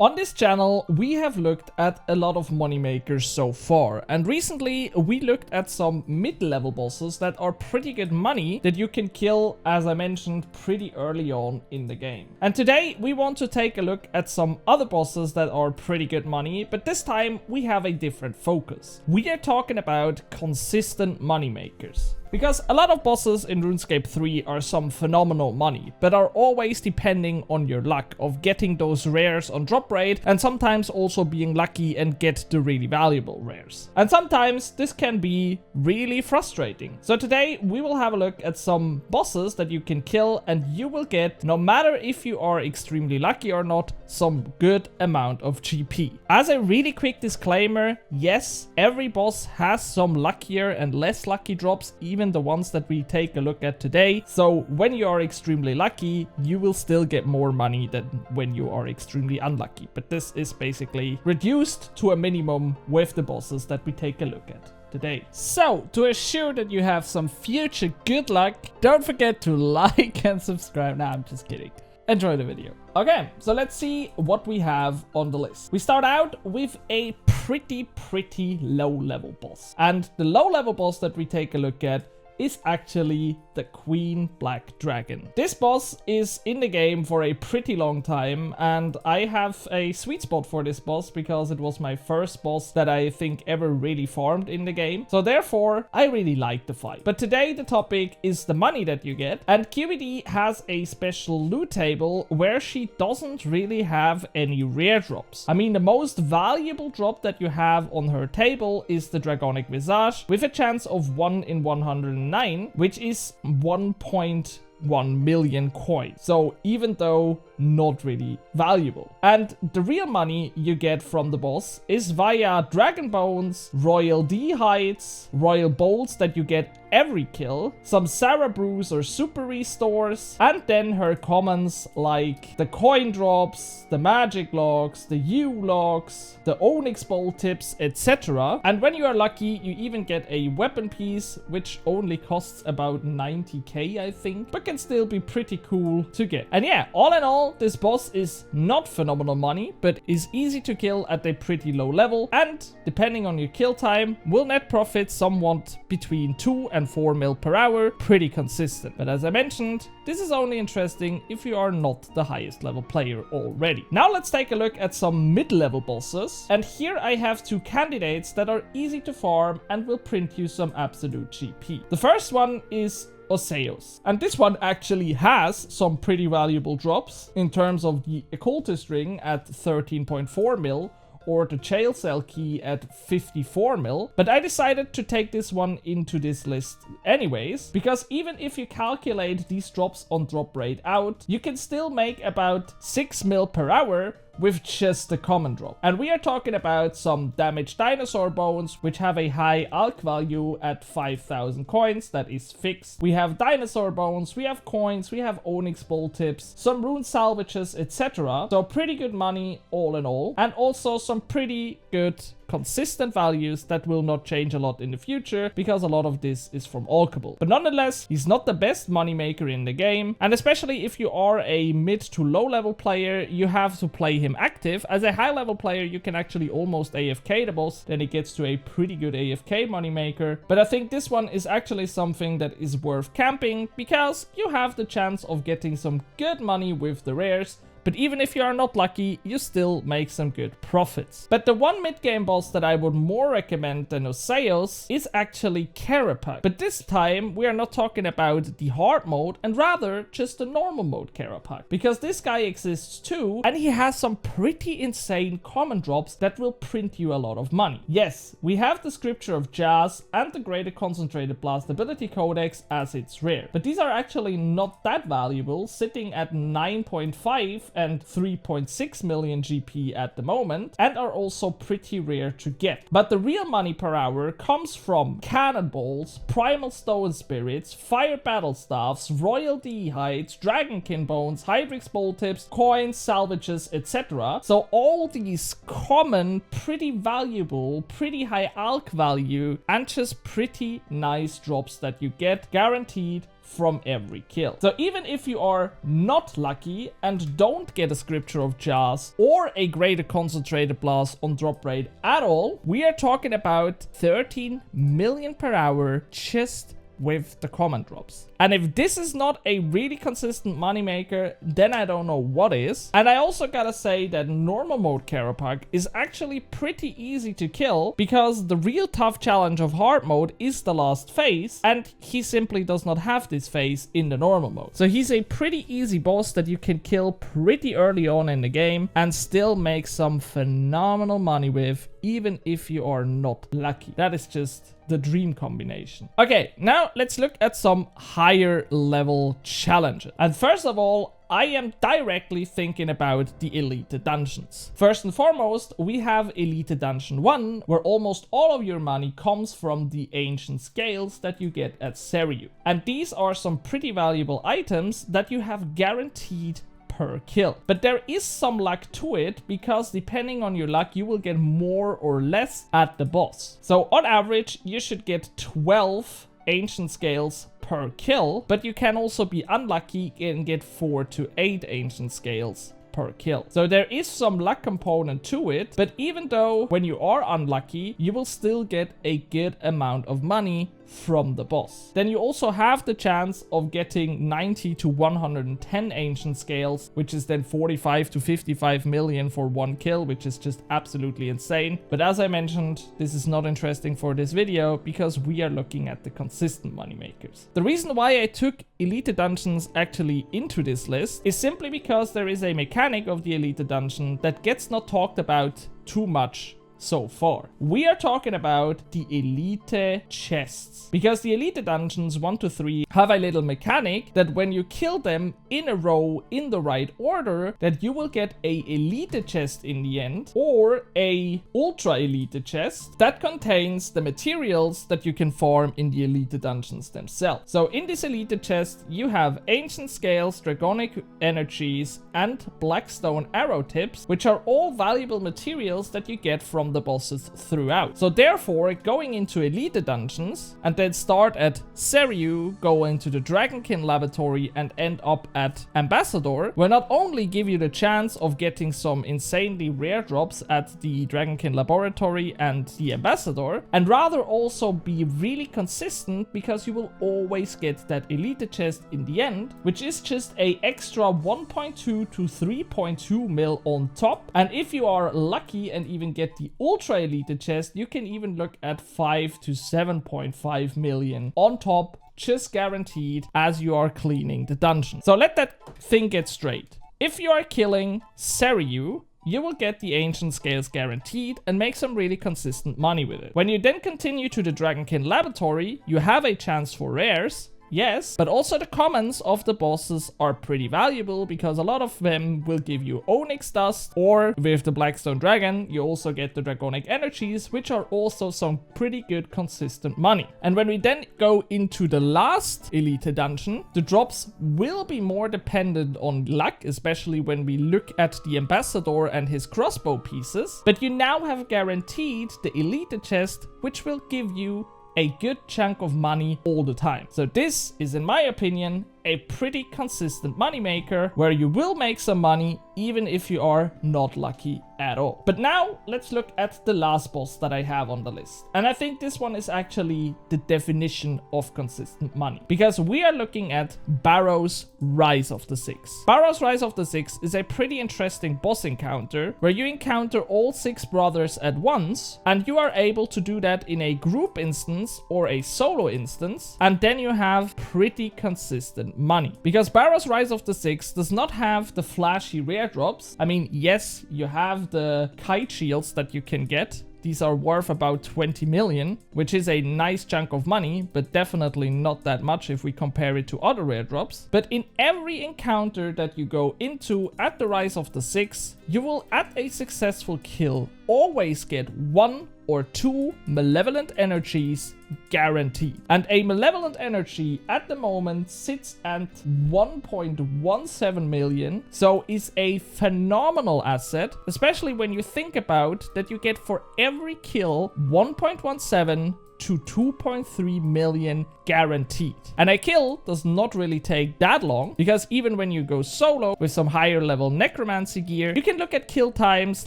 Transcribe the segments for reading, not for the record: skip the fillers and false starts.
On this channel, we have looked at a lot of money makers so far, and recently we looked at some mid-level bosses that are pretty good money that you can kill, as I mentioned, pretty early on in the game. And today we want to take a look at some other bosses that are pretty good money, but this time we have a different focus. We are talking about consistent money makers. Because a lot of bosses in RuneScape 3 are some phenomenal money, but are always depending on your luck of getting those rares on drop rate, and sometimes also being lucky and get the really valuable rares. And sometimes this can be really frustrating. So today we will have a look at some bosses that you can kill and you will get, no matter if you are extremely lucky or not, some good amount of GP. As a really quick disclaimer, yes, every boss has some luckier and less lucky drops, even the ones that we take a look at today. So when you are extremely lucky, you will still get more money than when you are extremely unlucky. But this is basically reduced to a minimum with the bosses that we take a look at today. So to assure that you have some future good luck, don't forget to like and subscribe. Nah, I'm just kidding. Enjoy the video. Okay, so let's see what we have on the list. We start out with a pretty low level boss. And the low level boss that we take a look at is actually the Queen Black Dragon. This boss is in the game for a pretty long time, and I have a sweet spot for this boss because it was my first boss that I think ever really farmed in the game. So therefore, I really like the fight. But today the topic is the money that you get, and QBD has a special loot table where she doesn't really have any rare drops. I mean, the most valuable drop that you have on her table is the Dragonic Visage with a chance of 1 in 109, which is 1.1 million coins. So even though not really valuable. And the real money you get from the boss is via Dragon Bones, Royal D Hides, Royal Bolts that you get every kill, some Sarah Brews or Super Restores, and then her commons like the Coin Drops, the Magic Logs, the U Logs, the Onyx Bowl Tips, etc. And when you are lucky, you even get a weapon piece, which only costs about 90k, I think, but can still be pretty cool to get. And yeah, all in all, this boss is not phenomenal money, but is easy to kill at a pretty low level, and depending on your kill time, will net profit somewhat between 2 and 4 mil per hour, pretty consistent. But as I mentioned, this is only interesting if you are not the highest level player already. Now let's take a look at some mid-level bosses, and here I have two candidates that are easy to farm and will print you some absolute GP. The first one is Osseus. And this one actually has some pretty valuable drops in terms of the Occultist Ring at 13.4 mil or the Jail Cell Key at 54 mil. But I decided to take this one into this list anyways, because even if you calculate these drops on drop rate out, you can still make about 6 mil per hour with just the common drop. And we are talking about some damaged dinosaur bones, which have a high alch value at 5,000 coins, that is fixed. We have dinosaur bones, we have coins, we have onyx bowl tips, some rune salvages, etc. So pretty good money all in all, and also some pretty good consistent values that will not change a lot in the future because a lot of this is from Alchable. But nonetheless, he's not the best money maker in the game, and especially if you are a mid to low level player, you have to play him active. As a high level player, you can actually almost AFK the boss, then it gets to a pretty good AFK money maker. But I think this one is actually something that is worth camping because you have the chance of getting some good money with the rares. But even if you are not lucky, you still make some good profits. But the one mid-game boss that I would more recommend than Osseus is actually Kerapac. But this time, we are not talking about the hard mode, and rather just the normal mode Kerapac. Because this guy exists too, and he has some pretty insane common drops that will print you a lot of money. Yes, we have the Scripture of Jazz and the Greater Concentrated Blast Ability Codex as its rare. But these are actually not that valuable, sitting at 9.5 and 3.6 million GP at the moment, and are also pretty rare to get. But the real money per hour comes from Cannonballs, Primal Stone Spirits, Fire Battle Staffs, Royal D Hides, Dragonkin Bones, Hydrix Bowl Tips, Coins, Salvages, etc. So all these common, pretty valuable, pretty high alch value, and just pretty nice drops that you get guaranteed from every kill. So even if you are not lucky and don't get a Scripture of Jars or a greater concentrated blast on drop rate at all, we are talking about 13 million per hour just with the common drops. And if this is not a really consistent moneymaker, then I don't know what is. And I also gotta say that normal mode Kerapac is actually pretty easy to kill, because the real tough challenge of hard mode is the last phase, and he simply does not have this phase in the normal mode. So he's a pretty easy boss that you can kill pretty early on in the game and still make some phenomenal money with, even if you are not lucky. That is just the dream combination. Okay, now let's look at some higher level challenges. And first of all, I am directly thinking about the Elite Dungeons. First and foremost, we have Elite Dungeon 1, where almost all of your money comes from the Ancient Scales that you get at Seriu. And these are some pretty valuable items that you have guaranteed per kill. But there is some luck to it, because depending on your luck, you will get more or less at the boss. So on average, you should get 12 Ancient Scales per kill, but you can also be unlucky and get 4 to 8 Ancient Scales per kill. So there is some luck component to it, but even though when you are unlucky, you will still get a good amount of money from the boss. Then you also have the chance of getting 90 to 110 Ancient Scales, which is then 45 to 55 million for one kill, which is just absolutely insane. But as I mentioned, this is not interesting for this video, because we are looking at the consistent money makers. The reason why I took Elite Dungeons actually into this list is simply because there is a mechanic of the Elite Dungeon that gets not talked about too much so far. We are talking about the Elite chests, because the Elite Dungeons 1 to 3 have a little mechanic that when you kill them in a row in the right order, that you will get a Elite chest in the end, or a Ultra Elite chest that contains the materials that you can farm in the Elite Dungeons themselves. So in this Elite chest, you have Ancient Scales, Dragonic Energies, and Blackstone Arrow Tips, which are all valuable materials that you get from the bosses throughout. So therefore, going into Elite Dungeons and then start at Seriu, go into the Dragonkin Laboratory and end up at Ambassador, will not only give you the chance of getting some insanely rare drops at the Dragonkin Laboratory and the Ambassador, and rather also be really consistent, because you will always get that Elite chest in the end, which is just a extra 1.2 to 3.2 mil on top. And if you are lucky and even get the Ultra Elite chest, you can even look at 5 to 7.5 million on top, just guaranteed, as you are cleaning the dungeon. So let that thing get straight. If you are killing Seriu, you will get the Ancient Scales guaranteed and make some really consistent money with it. When you then continue to the Dragonkin Laboratory, you have a chance for rares. Yes, but also the commons of the bosses are pretty valuable, because a lot of them will give you Onyx Dust, or with the Blackstone Dragon, you also get the Dragonic Energies, which are also some pretty good consistent money. And when we then go into the last Elite Dungeon, the drops will be more dependent on luck, especially when we look at the Ambassador and his crossbow pieces. But you now have guaranteed the Elite chest, which will give you a good chunk of money all the time. So this is, in my opinion, a pretty consistent moneymaker, where you will make some money even if you are not lucky at all. But now let's look at the last boss that I have on the list. And I think this one is actually the definition of consistent money, because we are looking at Barrow's Rise of the Six. Barrow's Rise of the Six is a pretty interesting boss encounter, where you encounter all 6 brothers at once, and you are able to do that in a group instance or a solo instance, and then you have pretty consistent money. Because Barrow's Rise of the Six does not have the flashy rare drops. I mean, yes, you have the kite shields that you can get. These are worth about 20 million, which is a nice chunk of money, but definitely not that much if we compare it to other rare drops. But in every encounter that you go into at the Rise of the Six, you will, at a successful kill, always get 1 or 2 malevolent energies guaranteed. And a malevolent energy at the moment sits at 1.17 million, so is a phenomenal asset, especially when you think about that you get for every kill 1.17 to 2.3 million guaranteed. And a kill does not really take that long, because even when you go solo with some higher level necromancy gear, you can look at kill times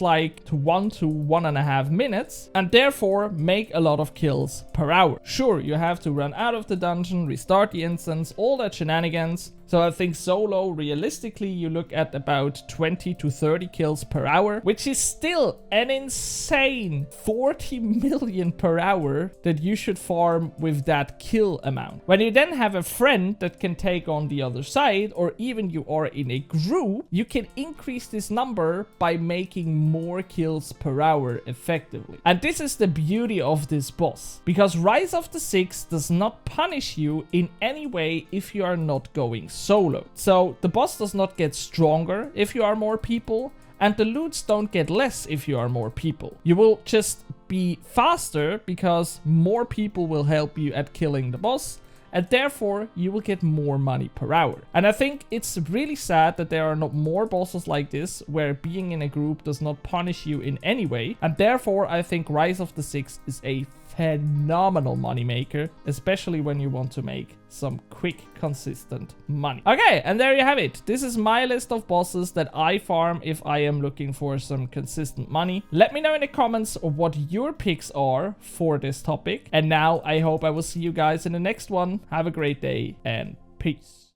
like 1 to 1.5 minutes, and therefore make a lot of kills per hour. Sure, you have to run out of the dungeon, restart the instance, all that shenanigans. So I think solo, realistically, you look at about 20 to 30 kills per hour, which is still an insane 40 million per hour that you should farm with that kill amount. When you then have a friend that can take on the other side, or even you are in a group, you can increase this number by making more kills per hour effectively. And this is the beauty of this boss, because Rise of the Six does not punish you in any way if you are not going solo. So the boss does not get stronger if you are more people, and the loots don't get less if you are more people. You will just be faster because more people will help you at killing the boss, and therefore you will get more money per hour. And I think it's really sad that there are not more bosses like this, where being in a group does not punish you in any way, and therefore I think Rise of the Six is a phenomenal moneymaker, especially when you want to make some quick, consistent money. Okay, and there you have it. This is my list of bosses that I farm if I am looking for some consistent money. Let me know in the comments what your picks are for this topic. And now I hope I will see you guys in the next one. Have a great day and peace.